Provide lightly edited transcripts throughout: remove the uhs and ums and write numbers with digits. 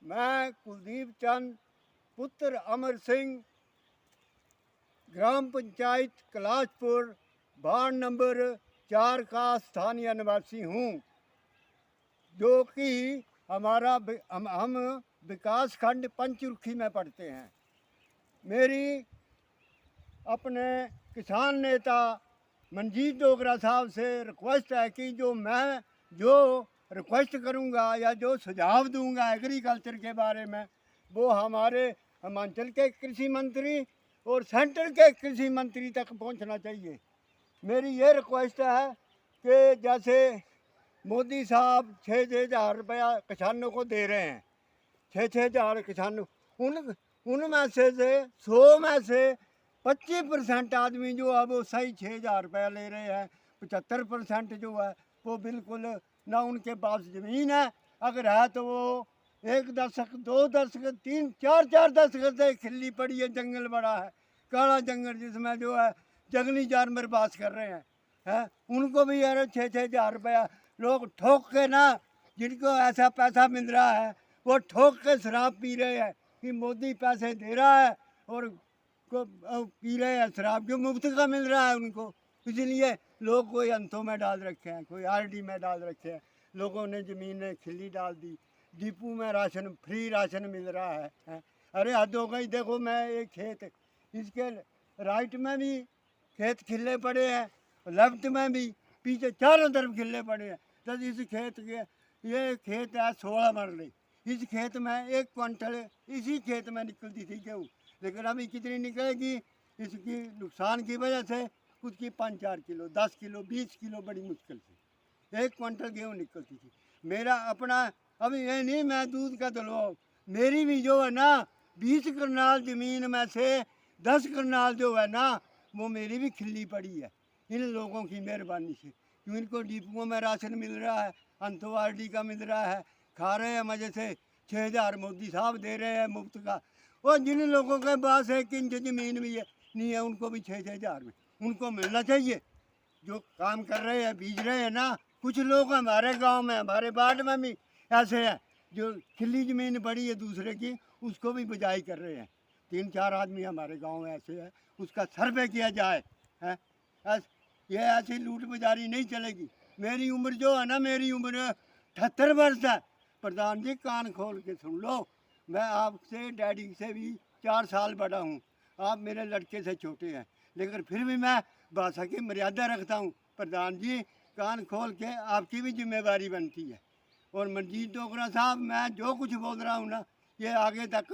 मैं कुलदीप चंद पुत्र अमर सिंह ग्राम panchayat कलाशपुर ward number 4 का स्थानीय निवासी हूँ, जो कि हम विकास खंड पंचरुखी में पढ़ते हैं। मेरी अपने किसान नेता मनजीत डोगरा साहब से रिक्वेस्ट है कि जो रिक्वेस्ट करूंगा या जो सुझाव दूंगा एग्रीकल्चर के बारे में, वो हमारे हिमाचल के कृषि मंत्री और सेंटर के कृषि मंत्री तक पहुंचना चाहिए। मेरी ये रिक्वेस्ट है कि जैसे मोदी साहब 6-6 हज़ार रुपया किसानों को दे रहे हैं, 6-6 हज़ार किसानों, उनमें से 100 में से 25% आदमी जो है वो सही 6 हज़ार रुपया ले रहे हैं। 75% जो है वो बिल्कुल ना उनके पास ज़मीन है, अगर है तो वो 1 दशक 2 दशक 3-4 दशक से खिल्ली पड़ी है। जंगल बड़ा है, काला जंगल, जिसमें जो है जंगली जानवर बास कर रहे हैं। उनको भी यार 6-6 हज़ार रुपया लोग ठोक के ना, जिनको ऐसा पैसा मिल रहा है वो ठोक के शराब पी रहे हैं कि मोदी पैसे दे रहा है और को पी रहे हैं शराब जो मुफ्त का मिल रहा है उनको। इसलिए लोग कोई अंतों में डाल रखे हैं, कोई आरडी में डाल रखे हैं, लोगों ने ज़मीनें खिल्ली डाल दी, डिपू में राशन फ्री राशन मिल रहा है। अरे हद हो गई। देखो मैं एक खेत, इसके राइट में भी खेत खिले पड़े हैं, लेफ्ट में भी, पीछे चारों तरफ खिले पड़े हैं। तो इस खेत के, ये खेत है 16 मरले, इस खेत में 1 क्विंटल इसी खेत में निकलती थी गेहूँ, लेकिन अभी कितनी निकलेगी? इसकी नुकसान की वजह से उसकी 5-4 किलो 10 किलो 20 किलो बड़ी मुश्किल से 1 क्विंटल गेहूँ निकलती थी। मेरा अपना अभी ये नहीं मैं दूध का दलवाऊँ, मेरी भी जो है ना 20 करनाल ज़मीन में से 10 करनाल जो है ना वो मेरी भी खिल्ली पड़ी है इन लोगों की मेहरबानी से। क्यों इनको डिपुओं में राशन मिल रहा है, अंतवारडी का मिल रहा है, खा रहे हैं मज़े से। 6 हज़ार मोदी साहब दे रहे हैं मुफ्त का। और जिन लोगों के पास 1 इंच ज़मीन भी है नहीं है, उनको भी 6-6 हज़ार में उनको मिलना चाहिए। जो काम कर रहे हैं, बीज रहे हैं ना, कुछ लोग हमारे गांव में, हमारे वार्ड में भी ऐसे हैं जो खिल्ली ज़मीन पड़ी है दूसरे की, उसको भी बिजाई कर रहे हैं। 3-4 आदमी हमारे गांव में ऐसे हैं, उसका सर्वे किया जाए। है ये ऐसी लूट बाजारी नहीं चलेगी। मेरी उम्र जो है ना, मेरी उम्र 78 वर्ष है। प्रधान जी कान खोल के सुन लो, मैं आपसे डैडी से भी 4 साल बड़ा हूँ, आप मेरे लड़के से छोटे हैं, लेकिन फिर भी मैं भाषा की मर्यादा रखता हूँ। प्रधान जी कान खोल के, आपकी भी जिम्मेवारी बनती है। और मनजीत डोगरा साहब, मैं जो कुछ बोल रहा हूँ ना, ये आगे तक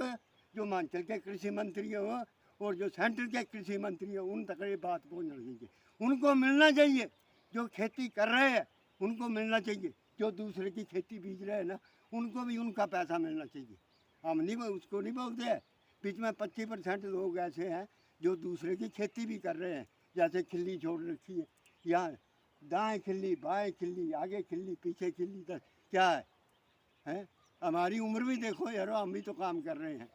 जो हिमाचल के कृषि मंत्री हो और जो सेंटर के कृषि मंत्री हो, उन तक ये बात पहुँचना चाहिए। उनको मिलना चाहिए, जो खेती कर रहे हैं उनको मिलना चाहिए, जो दूसरे की खेती बीज रहे हैं ना उनको भी उनका पैसा मिलना चाहिए। हम नहीं उसको नहीं बोलते हैं। बीच में 25% लोग ऐसे हैं जो दूसरे की खेती भी कर रहे हैं, जैसे खिल्ली छोड़ रखी है, यहाँ दाएं खिल्ली बाएं खिल्ली आगे खिल्ली पीछे खिल्ली, तो क्या है? हमारी उम्र भी देखो यार, हम भी तो काम कर रहे हैं।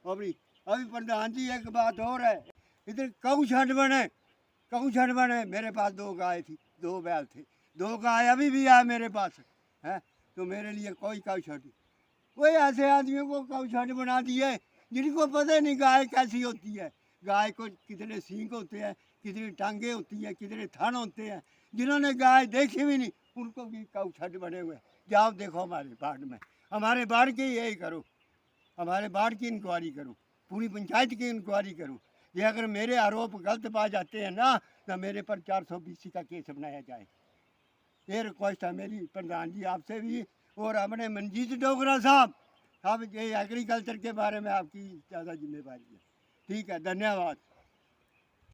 अभी प्रधान जी एक बात और है, इधर गऊ छठ बने मेरे पास 2 गाय थी, 2 बैल थे, 2 गाय अभी भी है मेरे पास है। तो मेरे लिए कोई गऊ छठ, कोई ऐसे आदमियों को गऊ छठ बना दिए जिनको पता नहीं गाय कैसी होती है, गाय को कितने सींग होते हैं, कितनी टांगे होती है, कितने थन होते हैं। जिन्होंने गाय देखी भी नहीं उनको भी गऊ छठ बने हुए। जाओ देखो हमारे वार्ड में, हमारे वार्ड की यही करो, हमारे वार्ड की इंक्वायरी करो, पूरी पंचायत की इंक्वायरी करो। ये अगर मेरे आरोप गलत पा जाते हैं ना, तो मेरे पर 420 का केस बनाया जाए। ये रिक्वेस्ट है मेरी प्रधान जी आपसे भी, और अपने मनजीत डोगरा साहब, अब ये एग्रीकल्चर के बारे में आपकी ज़्यादा जिम्मेवारी है। ठीक है, धन्यवाद।